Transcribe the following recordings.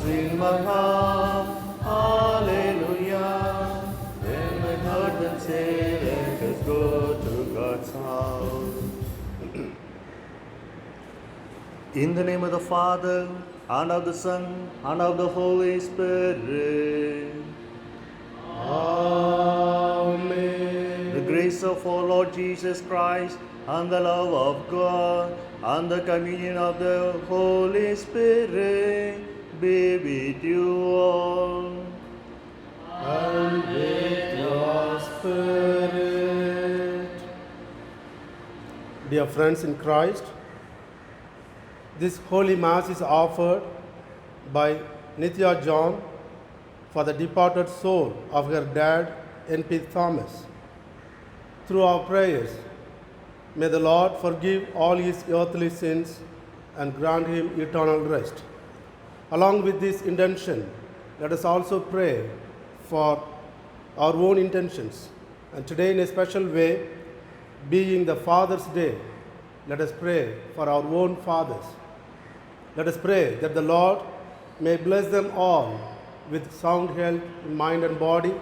fill my heart. Hallelujah. Then I heard them say, let us go to God's house. In the name of the Father, and of the Son, and of the Holy Spirit. Amen. The grace of our Lord Jesus Christ, and the love of God, and the communion of the Holy Spirit be with you all. And with your spirit. Dear friends in Christ, this Holy Mass is offered by Nitya John for the departed soul of her dad, N.P. Thomas. Through our prayers, may the Lord forgive all his earthly sins and grant him eternal rest. Along with this intention, let us also pray for our own intentions. And today, in a special way, being the Father's Day, let us pray for our own fathers. Let us pray that the Lord may bless them all with sound health in mind and body,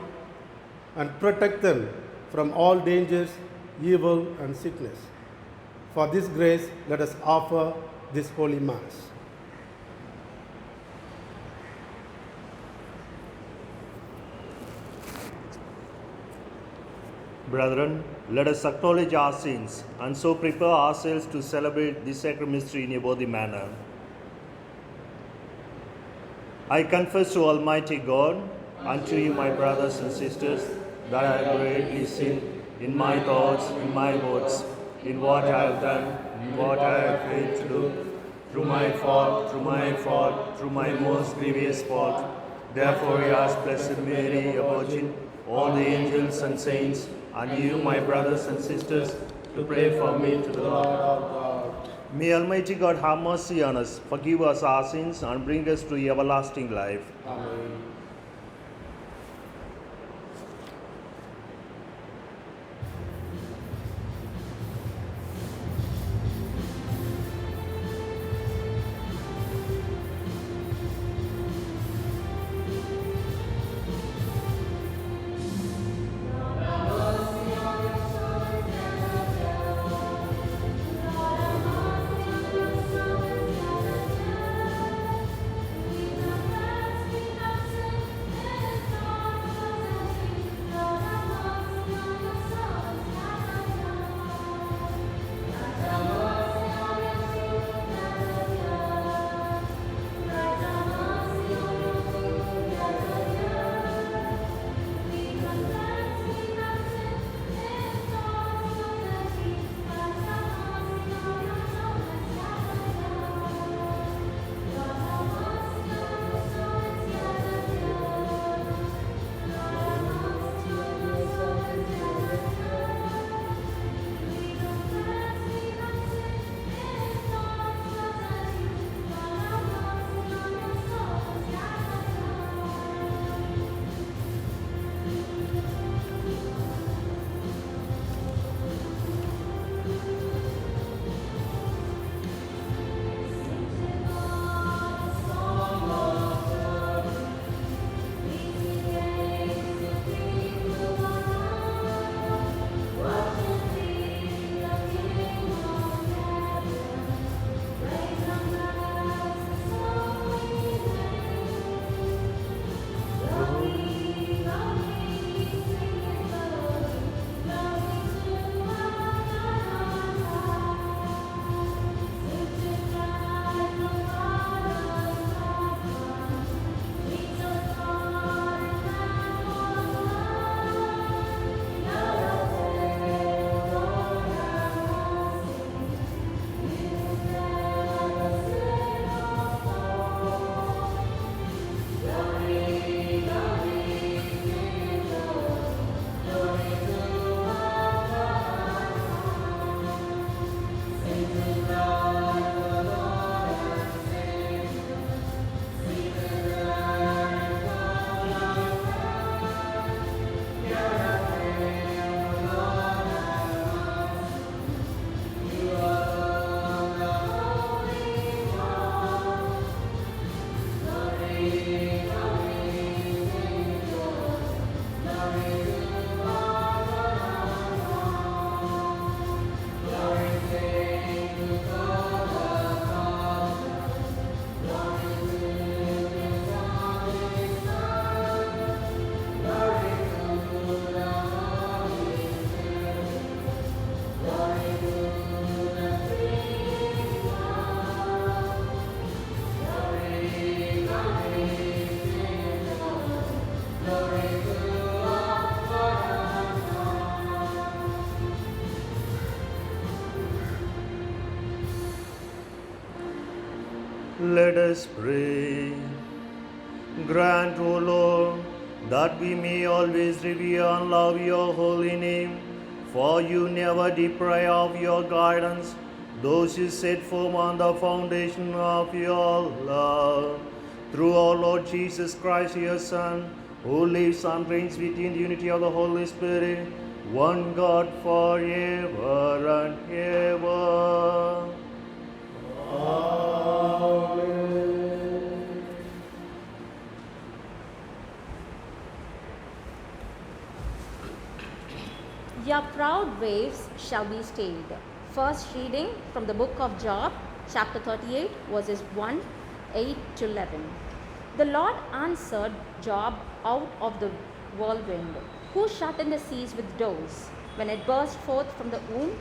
and protect them from all dangers, evil, and sickness. For this grace, let us offer this Holy Mass. Brethren, let us acknowledge our sins and so prepare ourselves to celebrate this sacred mystery in a worthy manner. I confess to Almighty God and to you, my brothers and sisters, that I have greatly sinned in my thoughts, in my words, in what I have done, in what I have failed to do, through my fault, through my most grievous fault. Therefore, I ask Blessed Mary, a Virgin, all the angels and saints, and you, my brothers and sisters, to pray for me to the Lord our God. May Almighty God have mercy on us, forgive us our sins, and bring us to everlasting life. Amen. Let us pray. Grant, O Lord, that we may always revere and love your holy name, for you never deprive of your guidance those who set firm on the foundation of your love. Through our Lord Jesus Christ, your Son, who lives and reigns with you in the unity of the Holy Spirit, one God forever and ever. Your proud waves shall be stayed. First reading from the book of Job, chapter 38, verses 1, 8 to 11. The Lord answered Job out of the whirlwind, who shut in the seas with doors, when it burst forth from the womb,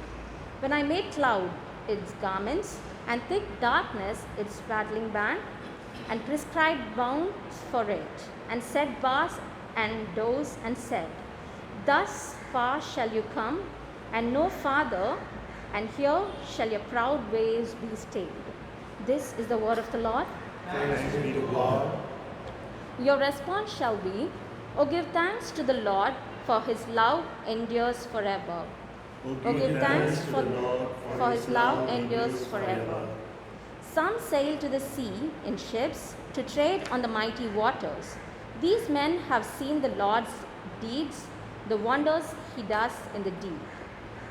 when I made cloud its garments, and thick darkness its swaddling band, and prescribed bounds for it, and set bars and doors, and said, Thus far shall you come, and no farther, and here shall your proud ways be stayed. This is the word of the Lord. Thanks be to God. Your response shall be, O give thanks to the Lord, for his love endures forever. O give thanks for his love endures forever. Some sail to the sea in ships to trade on the mighty waters. These men have seen the Lord's deeds, the wonders he does in the deep.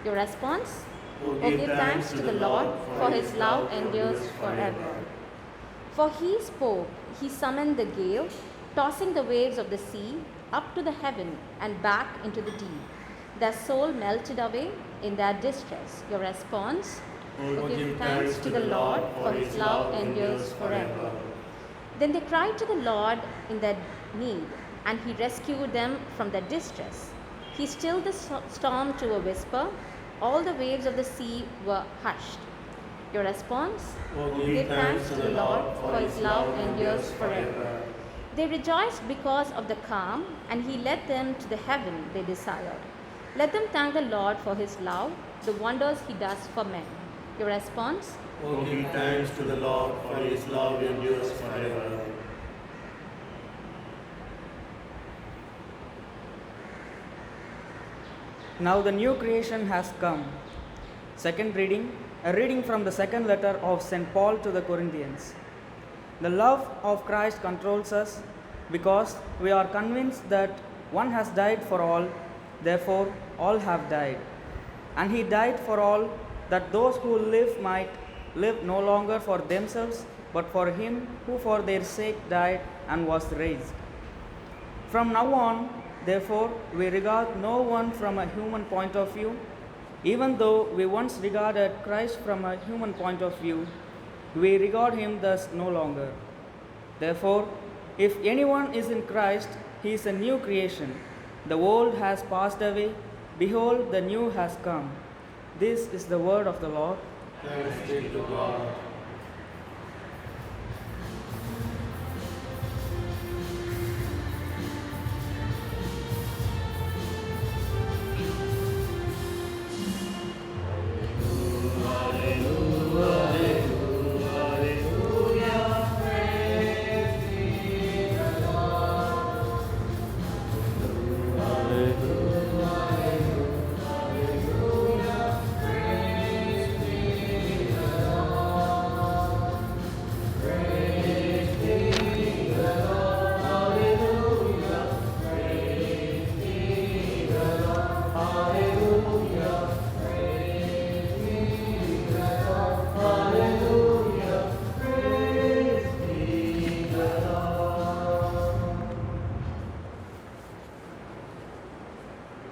Your response? O give thanks to the Lord, for his love endures forever. For he spoke, he summoned the gale, tossing the waves of the sea up to the heaven and back into the deep. Their soul melted away in their distress. Your response? O give thanks to the Lord, for his love endures forever. Then they cried to the Lord in their need, and he rescued them from their distress. He stilled the storm to a whisper. All the waves of the sea were hushed. Your response? O Give thanks to the Lord, for his love endures forever. They rejoiced because of the calm, and he led them to the heaven they desired. Let them thank the Lord for his love, the wonders he does for men. Your response? O give thanks to the Lord, for his love endures forever. Now the new creation has come. Second reading, a reading from the second letter of St. Paul to the Corinthians. The love of Christ controls us because we are convinced that one has died for all, therefore all have died. And he died for all, that those who live might live no longer for themselves, but for him who for their sake died and was raised. From now on, therefore, we regard no one from a human point of view. Even though we once regarded Christ from a human point of view, we regard him thus no longer. Therefore, if anyone is in Christ, he is a new creation. The old has passed away, behold, the new has come. This is the word of the Lord. Thanks be to God.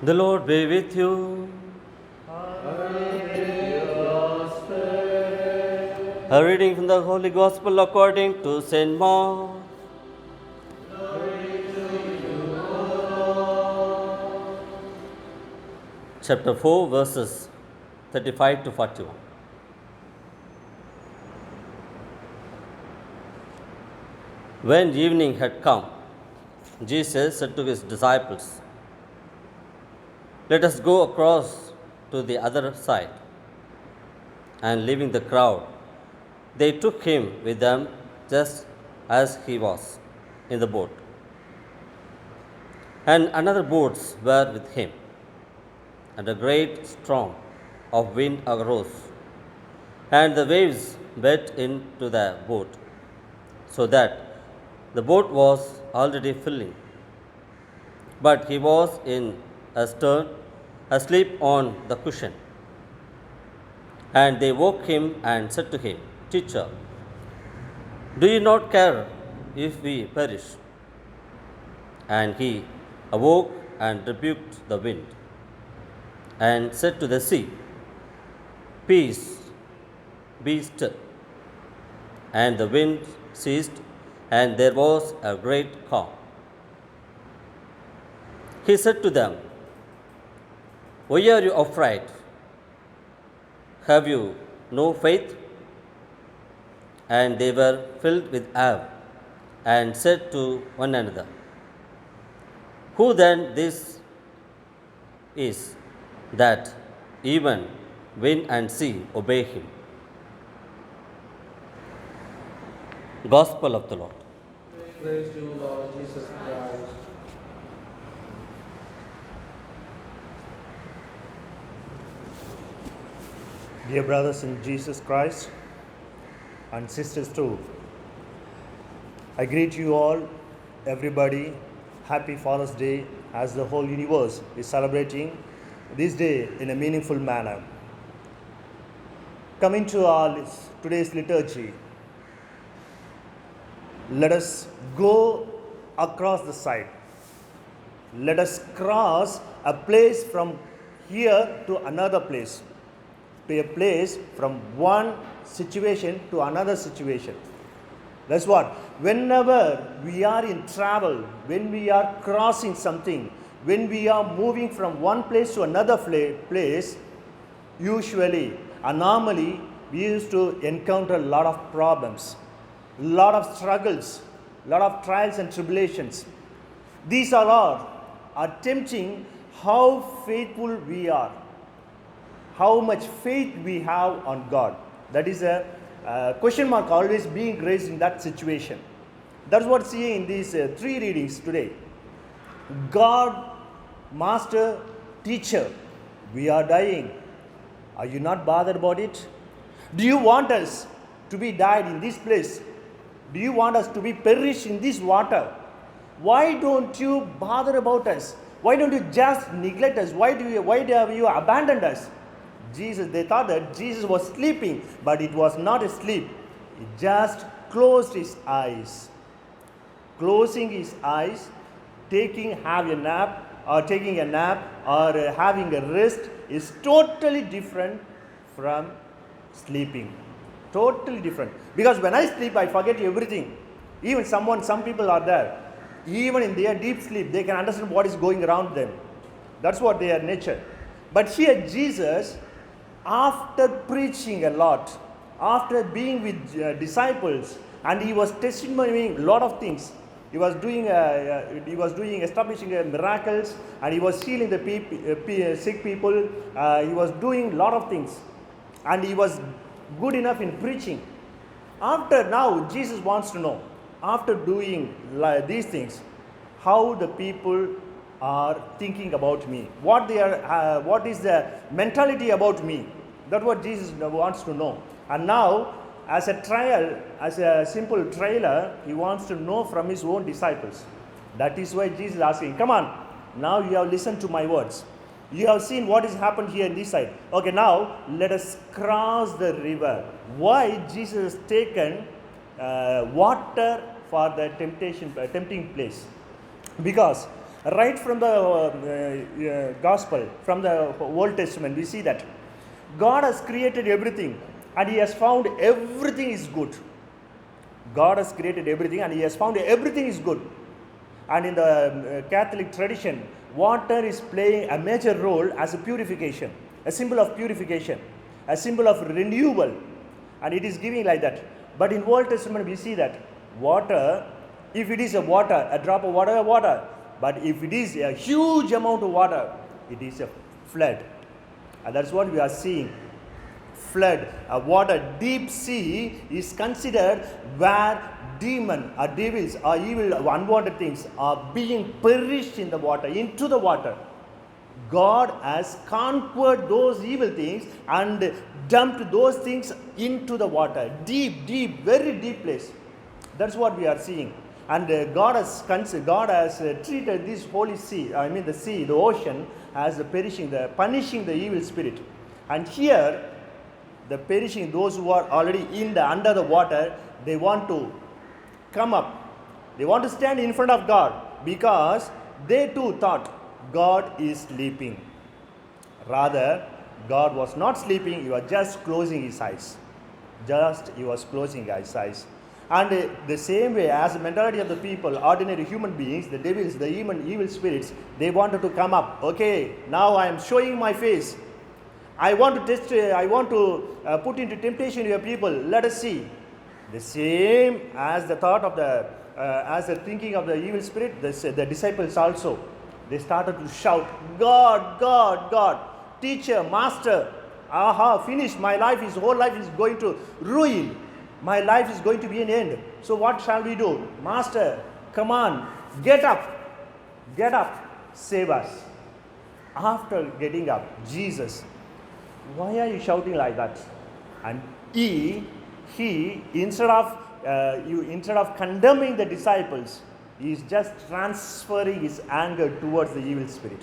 The Lord be with you. A reading from the Holy Gospel according to St. Mark. Chapter 4, verses 35 to 41. When evening had come, Jesus said to his disciples, Let us go across to the other side. And leaving the crowd, they took him with them just as he was in the boat. And another boats were with him, and a great storm of wind arose, and the waves beat into the boat, so that the boat was already filling. But he was in a stern, asleep on the cushion. And they woke him and said to him, Teacher, do you not care if we perish? And he awoke and rebuked the wind, and said to the sea, Peace, be still. And the wind ceased, and there was a great calm. He said to them, Why are you afraid? Have you no faith? And they were filled with awe, and said to one another, Who then this is, that even wind and sea obey him? Gospel of the Lord. Praise to you, Lord Jesus Christ. Dear brothers in Jesus Christ and sisters too, I greet you all, everybody. Happy Father's Day, as the whole universe is celebrating this day in a meaningful manner. Coming to our today's liturgy, let us go across the side. Let us cross a place from here to another place, to a place from one situation to another situation. That's what. Whenever we are in travel, when we are crossing something, when we are moving from one place to another place, usually, normally, we used to encounter a lot of problems, a lot of struggles, a lot of trials and tribulations. These are tempting how faithful we are, how much faith we have on God. That is a question mark always being raised in that situation. That's what seeing in these three readings today. God, Master, Teacher, we are dying. Are you not bothered about it? Do you want us to be died in this place? Do you want us to be perished in this water? Why don't you bother about us? Why don't you just neglect us? Why have you abandoned us? They thought that Jesus was sleeping, but it was not a sleep. He just closed his eyes. Closing his eyes, taking a nap or having a rest is totally different from sleeping. Totally different. Because when I sleep, I forget everything. Even some people are there. Even in their deep sleep, they can understand what is going around them. That's what their nature. But here Jesus, after preaching a lot, after being with disciples, and he was testimonying a lot of things. He was establishing miracles, and he was healing the sick people. He was doing a lot of things, and he was good enough in preaching. Now Jesus wants to know, after doing these things, how the people are thinking about me. What is the mentality about me? That's what Jesus wants to know. And now, as a simple trailer, he wants to know from his own disciples. That is why Jesus is asking, come on, now you have listened to my words. You have seen what has happened here in this side. Okay, now let us cross the river. Why Jesus has taken water for the tempting place? Because right from the Gospel, from the Old Testament, we see that God has created everything, and he has found everything is good. God has created everything, and he has found everything is good. And in the Catholic tradition, water is playing a major role as a purification, a symbol of purification, a symbol of renewal, and it is giving like that. But in Old Testament, we see that water, if it is a drop of water, but if it is a huge amount of water, it is a flood. And that's what we are seeing. flood, a water, deep sea is considered where demon or devils or evil unwanted things are being perished in the water, into the water. God has conquered those evil things and dumped those things into the water. Deep, deep, very deep place. That's what we are seeing. And God has treated this holy sea, the sea, the ocean, as punishing the evil spirit. And here, the perishing, those who are already under the water, they want to come up. They want to stand in front of God because they too thought God is sleeping. Rather, God was not sleeping, he was just closing his eyes. He was closing his eyes. And the same way as the mentality of the people, ordinary human beings, the devils, the evil spirits, they wanted to come up. Okay, now I am showing my face. I want to test, I want to put into temptation your people. Let us see. The same as the thought of as the thinking of the evil spirit, the disciples also, they started to shout, God, God, God, teacher, master, finished. My whole life is going to ruin. My life is going to be an end. So what shall we do? Master, come on, get up, save us. After getting up, Jesus, why are you shouting like that? And he instead of condemning the disciples, he is just transferring his anger towards the evil spirit.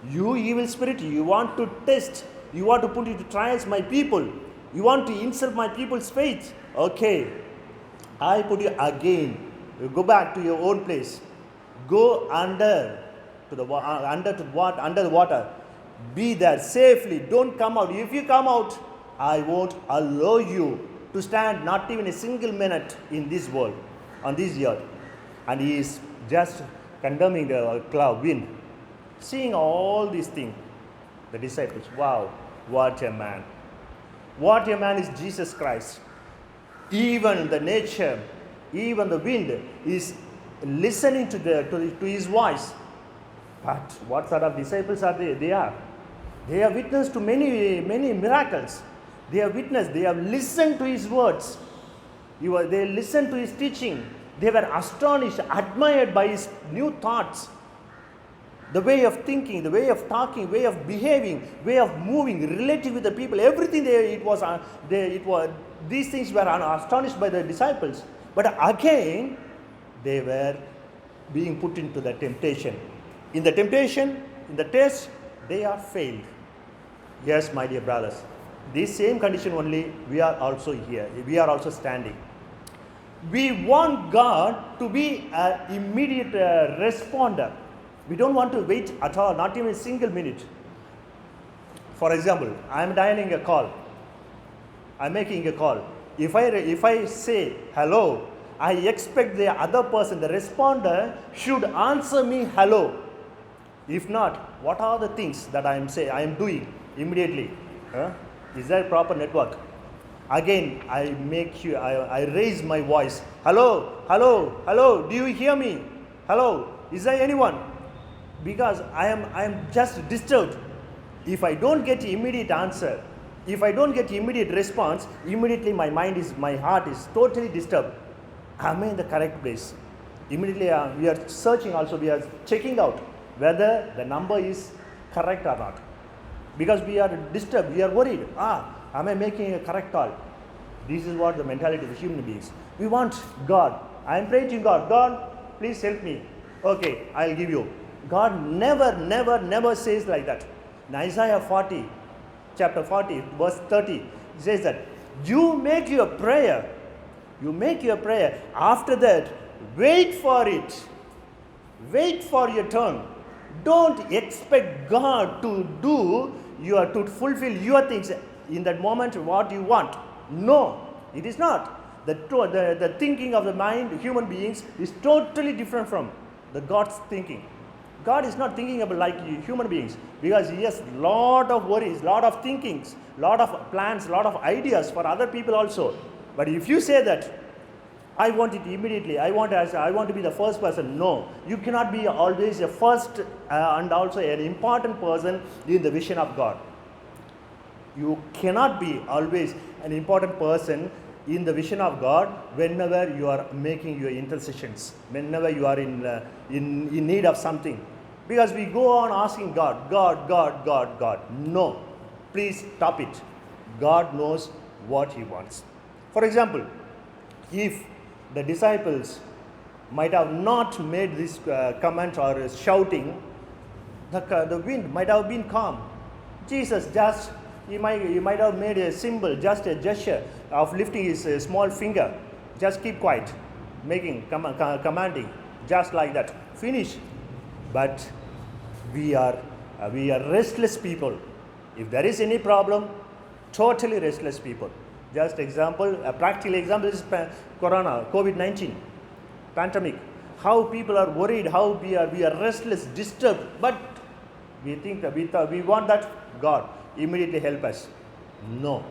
You evil spirit, you want to test, you want to put into trials my people, you want to insult my people's faith. Okay, I put you again. You go back to your own place. Go under the water. Be there safely. Don't come out. If you come out, I won't allow you to stand not even a single minute in this world, on this earth. And he is just condemning the cloud, wind. Seeing all these things, the disciples, wow, what a man. What a man is Jesus Christ. Even the nature, even the wind is listening to his voice. But what sort of disciples are they? They have witnessed to many, many miracles. They have listened to his words. They listened to his teaching. They were astonished, admired by his new thoughts. The way of thinking, the way of talking, way of behaving, way of moving, relating with the people, everything these things were astonished by the disciples. But again, they were being put into the temptation. In the temptation, in the test, they are failed. Yes, my dear brothers, this same condition only, we are also here. We are also standing. We want God to be an immediate responder. We don't want to wait at all, not even a single minute. For example, I am dialing a call. I am making a call. If I say hello, I expect the other person, the responder, should answer me hello. If not, what are the things that I am doing immediately? Is there a proper network? Again, I raise my voice. Hello, hello, hello. Do you hear me? Hello. Is there anyone? Because I am just disturbed. If I don't get immediate answer, if I don't get immediate response, immediately my heart is totally disturbed. Am I in the correct place? Immediately we are searching also, we are checking out whether the number is correct or not. Because we are disturbed, we are worried. Am I making a correct call? This is what the mentality of the human beings. We want God. I am praying to God. God, please help me. Okay, I'll give you. God never says like that. In Isaiah 40, chapter 40, verse 30, it says that you make your prayer. After that, wait for it. Wait for your turn. Don't expect God to fulfill your things in that moment what you want. No, it is not. The thinking of the mind, human beings, is totally different from the God's thinking. God is not thinking about like human beings, because he has lot of worries, lot of thinkings, lot of plans, lot of ideas for other people also. But if you say that, I want it immediately, I want to be the first person. No, you cannot be always a first and also an important person in the vision of God. You cannot be always an important person in the vision of God whenever you are making your intercessions, whenever you are in need of something. Because we go on asking God, God, God, God, God. No, please stop it. God knows what He wants. For example, if the disciples might have not made this comment or shouting, the wind might have been calm. Jesus just, he might have made a symbol, just a gesture of lifting his small finger. Just keep quiet, commanding, just like that. Finish. But we are restless people. If there is any problem, totally restless people. Just example, a practical example is Corona, COVID-19, pandemic. How people are worried, how we are restless, disturbed. But we think we want that God immediately help us. No.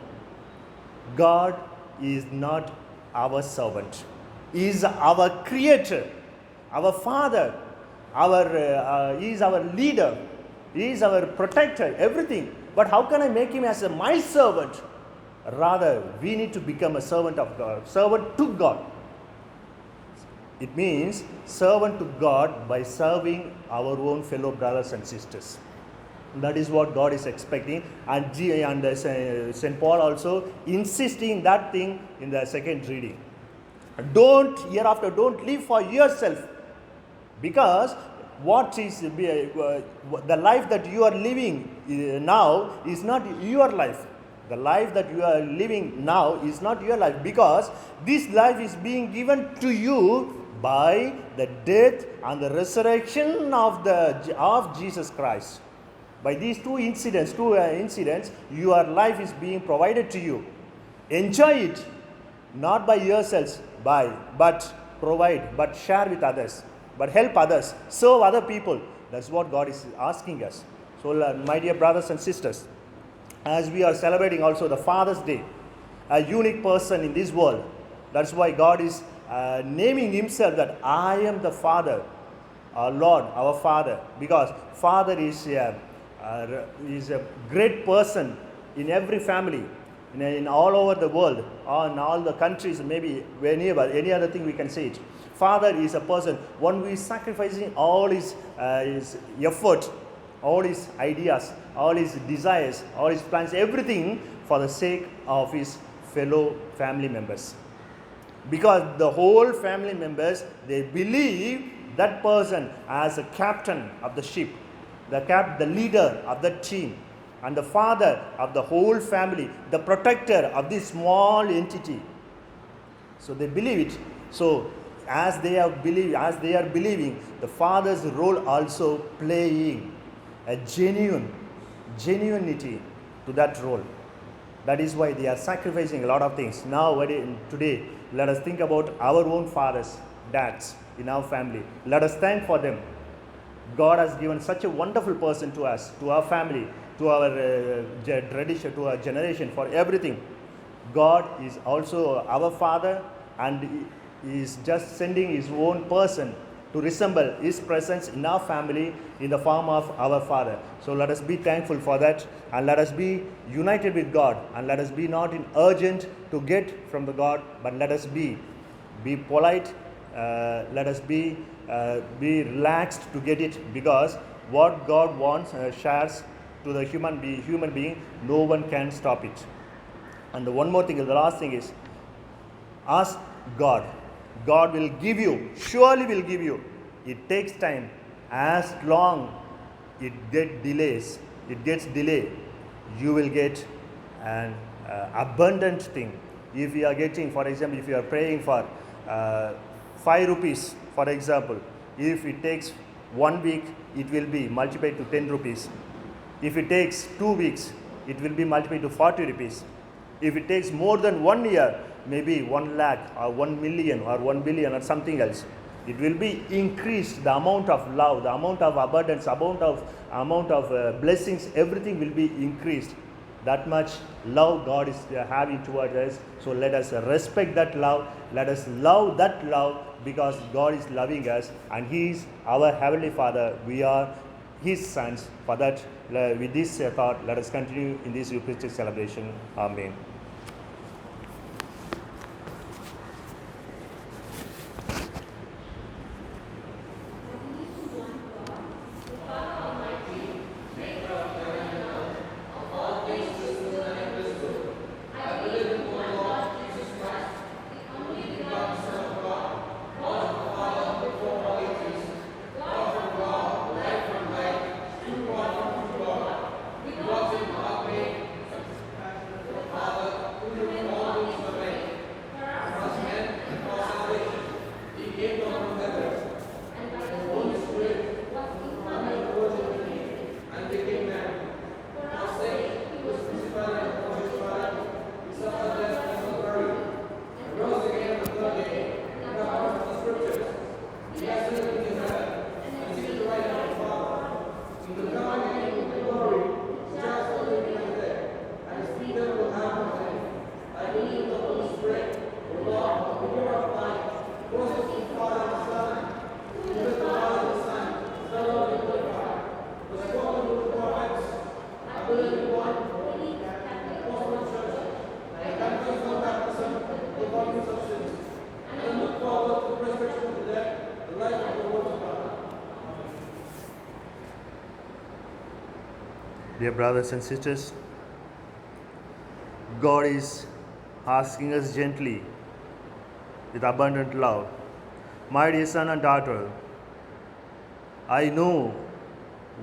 God is not our servant. He is our creator, our father, he is our leader, he is our protector, everything. But how can I make him as my servant? Rather, we need to become a servant of God, servant to God. It means servant to God by serving our own fellow brothers and sisters. That is what God is expecting, and St. Paul also insisting that thing in the second reading. Don't live for yourself, because what is the life that you are living now is not your life. The life that you are living now is not your life, because this life is being given to you by the death and the resurrection of Jesus Christ. By these two incidents, your life is being provided to you. Enjoy it, not by yourselves, but provide, but share with others, but help others, serve other people. That's what God is asking us. So, my dear brothers and sisters, as we are celebrating also the Father's Day, a unique person in this world, that's why God is naming Himself that I am the Father, our Lord, our Father, because Father is a great person in every family, in all over the world, or in all the countries, maybe whenever, any other thing we can say it. Father is a person, one who is sacrificing all his effort, all his ideas, all his desires, all his plans, everything for the sake of his fellow family members. Because the whole family members, they believe that person as a captain of the ship, the leader of the team, and the father of the whole family, the protector of this small entity. So they believe it. So as they are believing, the father's role also playing a genuinity to that role. That is why they are sacrificing a lot of things. Now, today, let us think about our own fathers, dads in our family. Let us thank for them. God has given such a wonderful person to us, to our family, to our tradition, to our generation, for everything. God is also our Father, and He is just sending His own person to resemble His presence in our family in the form of our Father. So let us be thankful for that, and let us be united with God, and let us be not in urgent to get from the God, but let us be polite, let us be relaxed to get it, because what God wants, shares to the human being, no one can stop it. And the one more thing, the last thing is, ask God. God will give you, surely will give you. It takes time. As long it gets delayed, you will get an abundant thing. If you are getting, for example, if you are praying for 5 rupees, for example, if it takes 1 week, it will be multiplied to 10 rupees. If it takes 2 weeks, it will be multiplied to 40 rupees. If it takes more than 1 year, maybe 1 lakh or 1 million or 1 billion or something else, it will be increased. The amount of love, the amount of abundance, amount of blessings, everything will be increased. That much love God is having towards us. So let us respect that love. Let us love that love, because God is loving us and He is our Heavenly Father. We are his sons. For that, with this thought, let us continue in this Eucharistic celebration. Amen. Dear brothers and sisters, God is asking us gently with abundant love. My dear son and daughter, I know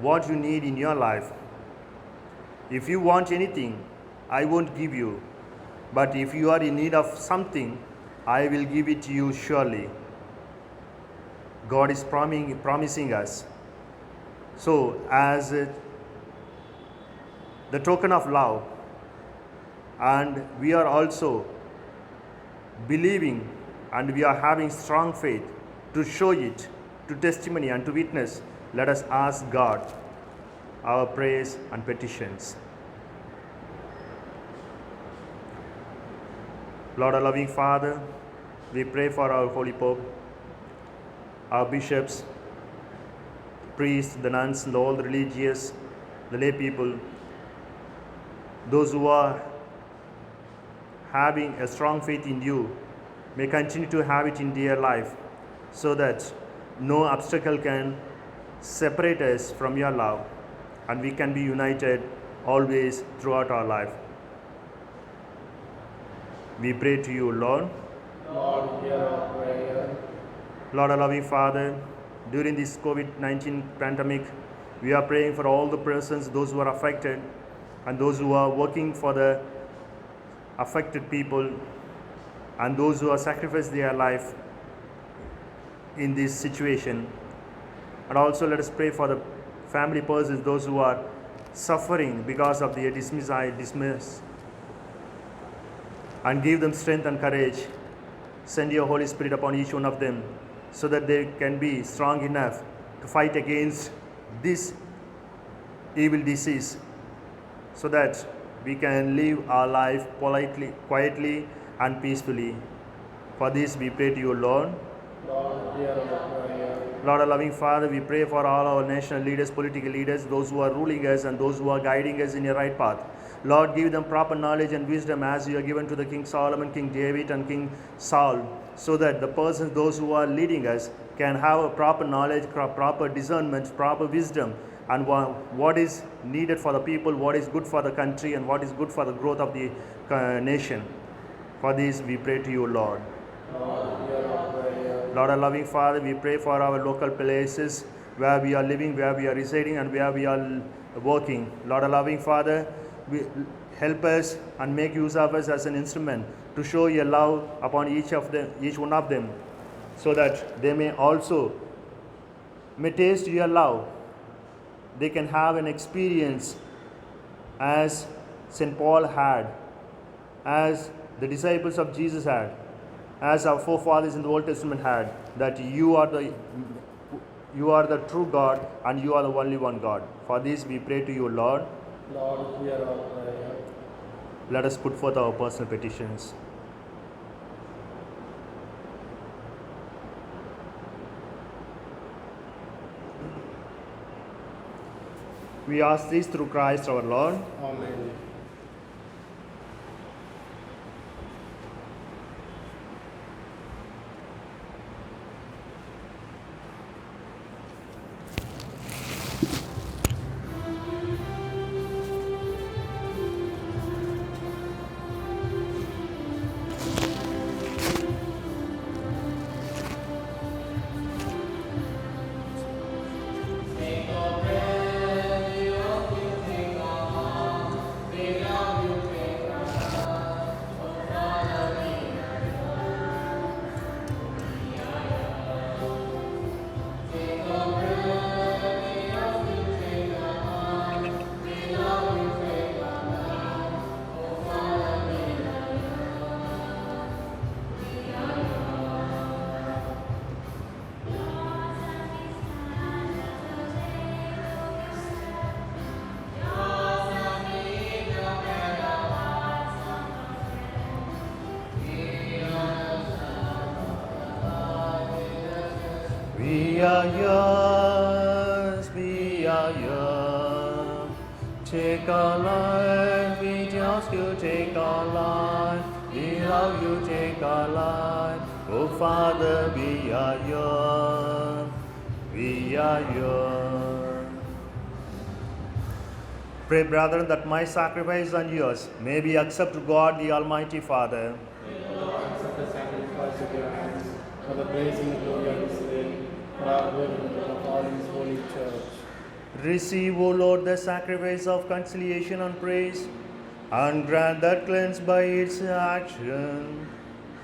what you need in your life. If you want anything, I won't give you. But if you are in need of something, I will give it to you surely. God is promising us. So, as the token of love, and we are also believing and we are having strong faith to show it, to testimony and to witness, let us ask God our prayers and petitions. Lord, our loving Father, we pray for our Holy Pope, our bishops, priests, the nuns, and all the religious, the lay people, those who are having a strong faith in you, may continue to have it in their life, so that no obstacle can separate us from your love, and we can be united always throughout our life. We pray to you, Lord. Lord, hear our prayer. Lord, our loving Father, during this COVID-19 pandemic, we are praying for all the persons, those who are affected, and those who are working for the affected people, and those who have sacrificed their life in this situation. And also let us pray for the family persons, those who are suffering because of the dismiss, and give them strength and courage. Send your Holy Spirit upon each one of them, so that they can be strong enough to fight against this evil disease, so that we can live our life politely, quietly, and peacefully. For this we pray to you, Lord. Lord, hear our prayer. Lord, our loving Father, we pray for all our national leaders, political leaders, those who are ruling us and those who are guiding us in your right path. Lord, give them proper knowledge and wisdom as you have given to the King Solomon, King David, and King Saul, so that the persons, those who are leading us, can have a proper knowledge, proper discernment, proper wisdom, and what is needed for the people, what is good for the country, and what is good for the growth of the nation. For this we pray to you, Lord. Lord, hear our prayer. Lord, our loving Father, we pray for our local places where we are living, where we are residing, and where we are working. Lord, our loving Father, help us and make use of us as an instrument to show your love upon each one of them, so that they may also taste your love. They can have an experience as St. Paul had, as the disciples of Jesus had, as our forefathers in the Old Testament had, that you are the true God and you are the only one God. For this we pray to you, Lord. Lord, hear our prayer. Let us put forth our personal petitions. We ask this through Christ our Lord. Amen. We are yours, we are yours. Take our life, we ask you, take our life. We love you, take our life. Oh Father, we are yours, we are yours. Pray, brethren, that my sacrifice and yours may be accepted to God, the Almighty Father. Accept the sacrifice of your hands for the praise and the glory of His name, for our good and the good of all His holy church. Receive, O Lord, the sacrifice of conciliation and praise, and grant that cleansed by its action,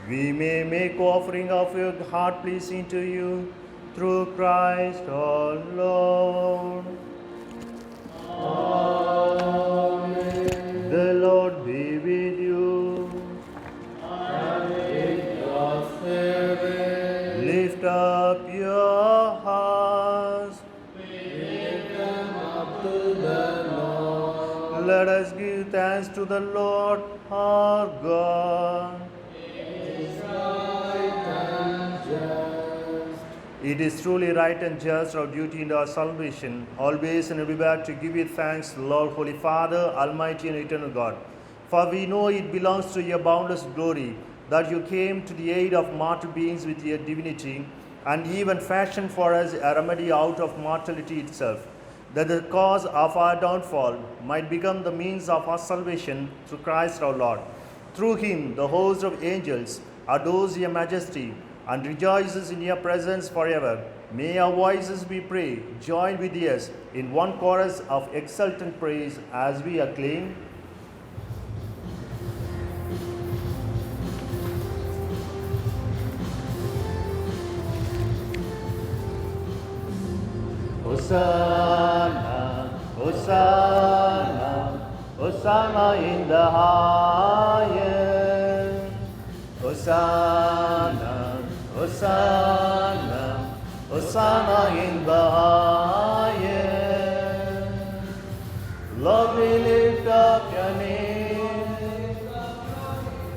we may make offering of your heart pleasing to you, through Christ our Lord. Amen. The Lord be with you. And with your spirit, Lift up your hearts. lift them up to the Lord. Let us give thanks to the Lord our God. It is truly right and just, our duty and our salvation, always and everywhere to give you thanks, Lord, Holy Father, Almighty and Eternal God. For we know it belongs to your boundless glory that you came to the aid of mortal beings with your divinity, and even fashioned for us a remedy out of mortality itself, that the cause of our downfall might become the means of our salvation through Christ our Lord. Through him, the host of angels adores your majesty and rejoices in your presence forever. May our voices, we pray, join with yours in one chorus of exultant praise as we acclaim. Hosanna, Hosanna, Hosanna in the highest. Hosanna, Hosanna, Hosanna in the highest. Lord, we lift up your name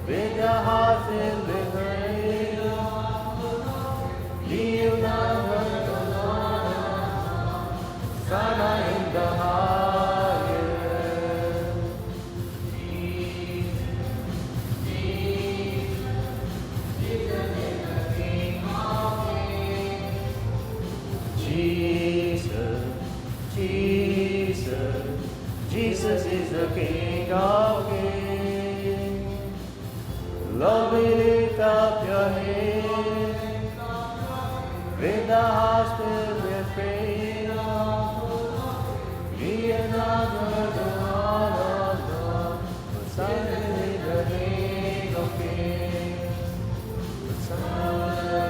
with your heart filled with praise. You never Hosanna in the highest. Jesus, Jesus, Jesus is the King of Kings. Lord, we lift up your name with the heart filled with praise. We another the one of God, Hosanna in the King of Kings. Hosanna,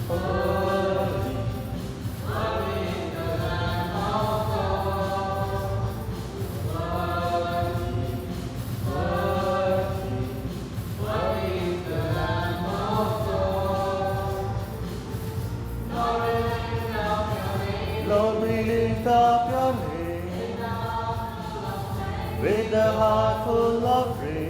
holy, holy is the Lamb of God. Worthy, worthy, worthy is the Lamb of God. Lord, we lift up your name with a heart full of praise.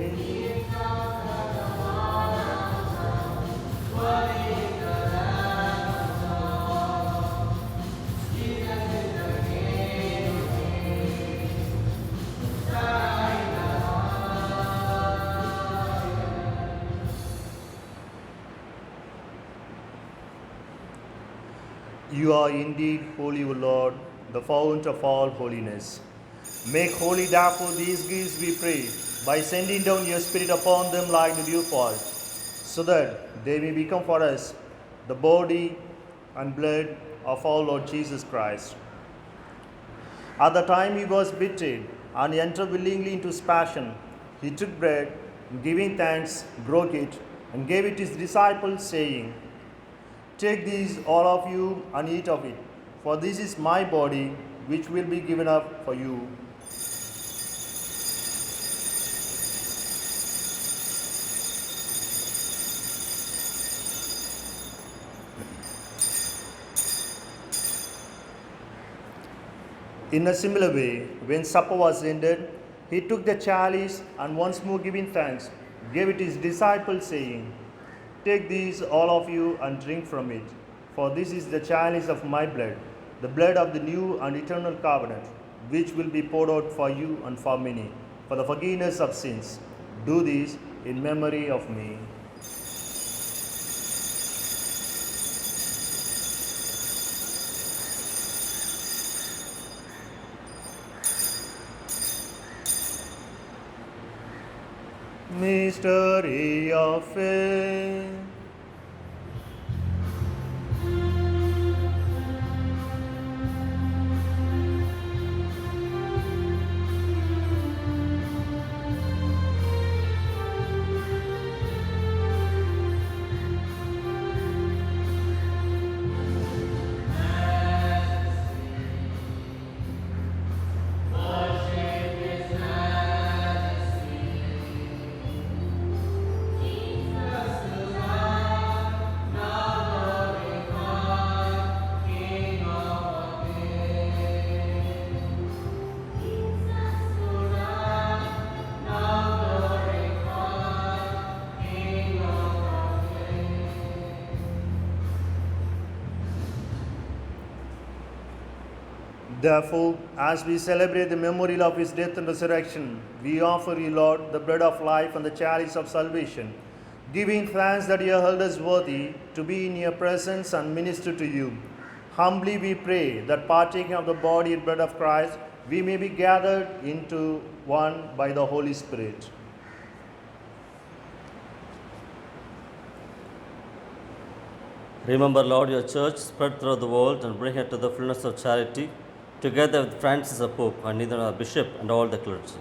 You are indeed holy, O Lord, the fount of all holiness. Make holy, therefore, these gifts, we pray, by sending down your Spirit upon them like the dewfall, so that they may become for us the body and blood of our Lord Jesus Christ. At the time he was betrayed and entered willingly into his passion, he took bread, and giving thanks, broke it, and gave it to his disciples, saying, "Take these, all of you, and eat of it, for this is my body, which will be given up for you." In a similar way, when supper was ended, he took the chalice and once more giving thanks, gave it to his disciples, saying, "Take these, all of you, and drink from it, for this is the chalice of my blood, the blood of the new and eternal covenant, which will be poured out for you and for many, for the forgiveness of sins. Do this in memory of me." Mystery of faith. Therefore, as we celebrate the memorial of his death and resurrection, we offer you, Lord, the bread of life and the chalice of salvation, giving thanks that you have held us worthy to be in your presence and minister to you. Humbly we pray that partaking of the body and blood of Christ, we may be gathered into one by the Holy Spirit. Remember, Lord, your church spread throughout the world and bring it to the fullness of charity, together with Francis the Pope and Nathan our Bishop and all the clergy.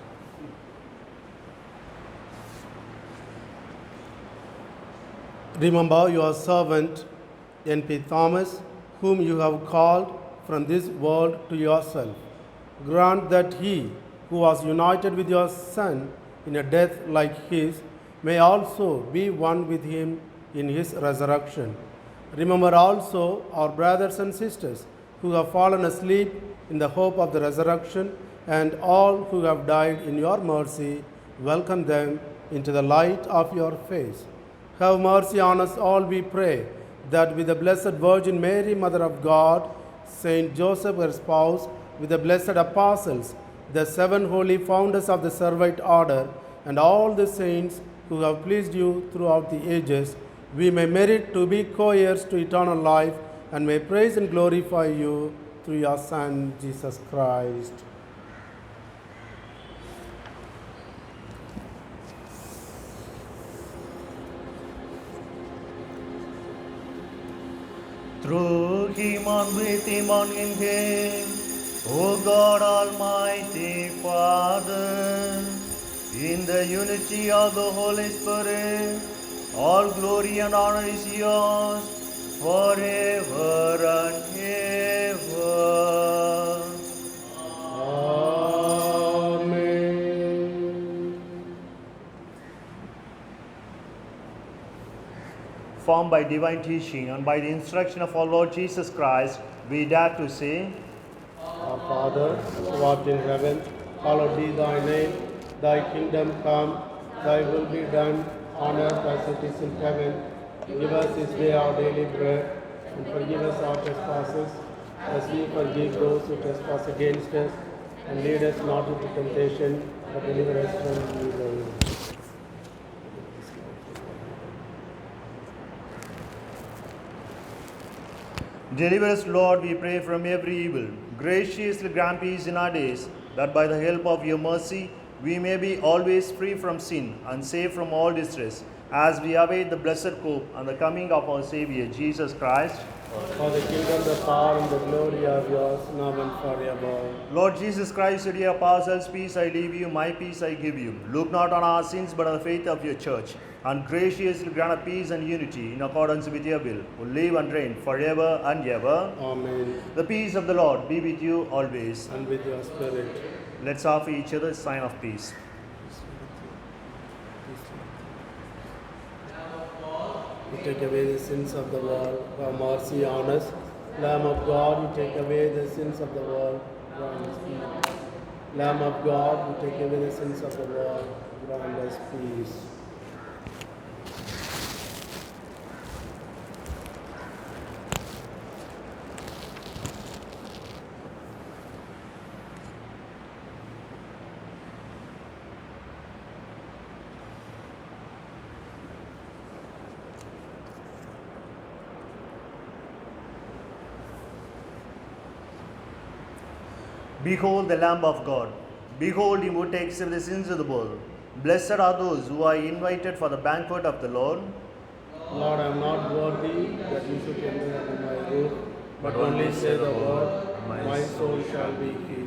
Remember your servant N.P. Thomas, whom you have called from this world to yourself. Grant that he, who was united with your Son in a death like his, may also be one with him in his resurrection. Remember also our brothers and sisters who have fallen asleep in the hope of the resurrection, and all who have died in your mercy. Welcome them into the light of your face. Have mercy on us all, we pray, that with the Blessed Virgin Mary, Mother of God, Saint Joseph, her spouse, with the blessed apostles, the 7 holy founders of the Servite order, and all the saints who have pleased you throughout the ages, we may merit to be co-heirs to eternal life, and may praise and glorify you through your Son, Jesus Christ. Through him and with him and in him, O God Almighty Father, in the unity of the Holy Spirit, all glory and honor is yours forever and ever. Amen. Formed by divine teaching and by the instruction of our Lord Jesus Christ, we dare to say, Our Father, who art in heaven, hallowed be thy name. Thy kingdom come, thy will be done on earth as it is in heaven. Give us this day our daily bread, and forgive us our trespasses, as we forgive those who trespass against us. And lead us not into temptation, but deliver us from evil. Deliver us, Lord, we pray, from every evil. Graciously grant peace in our days, that by the help of your mercy we may be always free from sin and safe from all distress, as we await the blessed hope and the coming of our Savior, Jesus Christ. For the kingdom, the power, and the glory are yours, now and forever. Lord Jesus Christ, said, "Your parcels, peace I leave you, my peace I give you. Look not on our sins, but on the faith of your church, and graciously grant peace and unity in accordance with your will, who live and reign forever and ever." Amen. The peace of the Lord be with you always. And with your spirit. Let's offer each other a sign of peace. You take away the sins of the world, have mercy on us. Lamb of God, you take away the sins of the world, grant us peace. Lamb of God, you take away the sins of the world, grant us peace. Behold the Lamb of God. Behold him who takes away the sins of the world. Blessed are those who are invited for the banquet of the Lord. Lord, I am not worthy that you should enter under my roof, but only say the word, my soul shall be healed.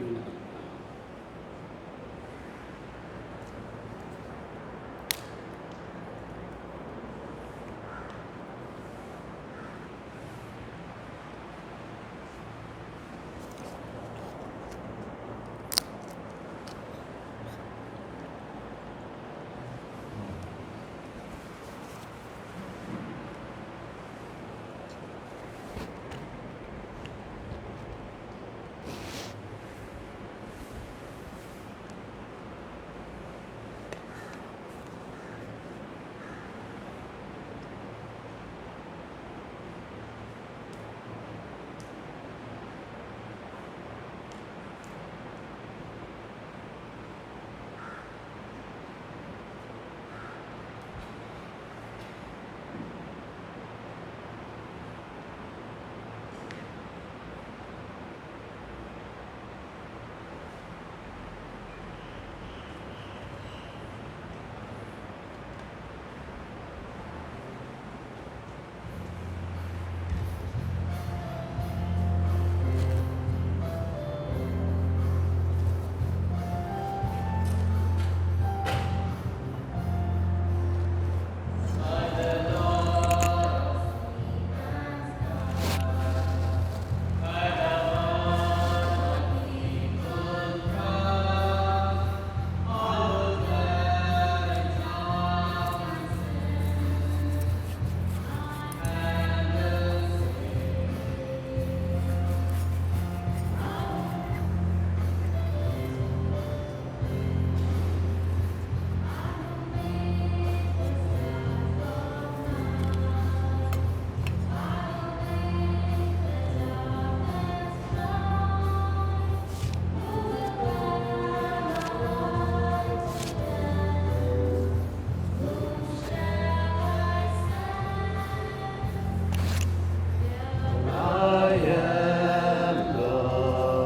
I am Lord.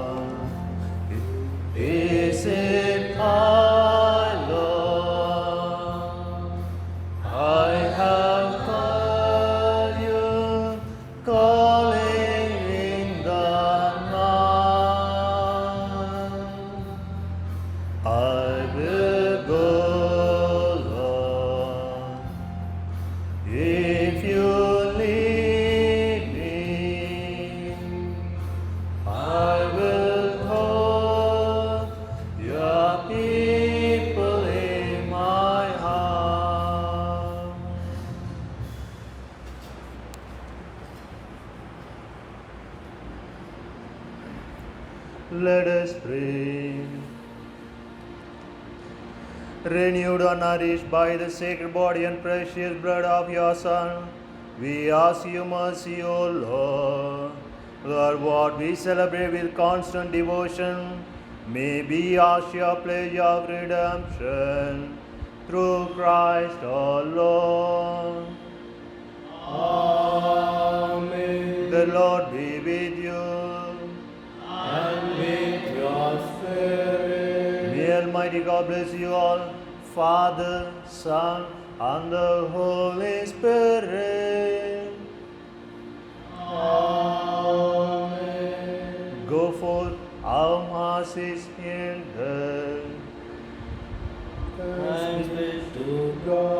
Is it I, Lord? I have heard you calling in the night. I will go, Lord, if you lead me. I will hold your people in my heart. Let us pray. Renewed and nourished by the sacred body and precious blood of your Son, we ask you mercy, O Lord, that what we celebrate with constant devotion may be our sure pledge of redemption through Christ our Lord. Amen. The Lord be with you. And with your spirit. May Almighty God bless you all, Father, Son, and the Holy Spirit. Amen. Go forth, our Mass is ended. Thanks be to God.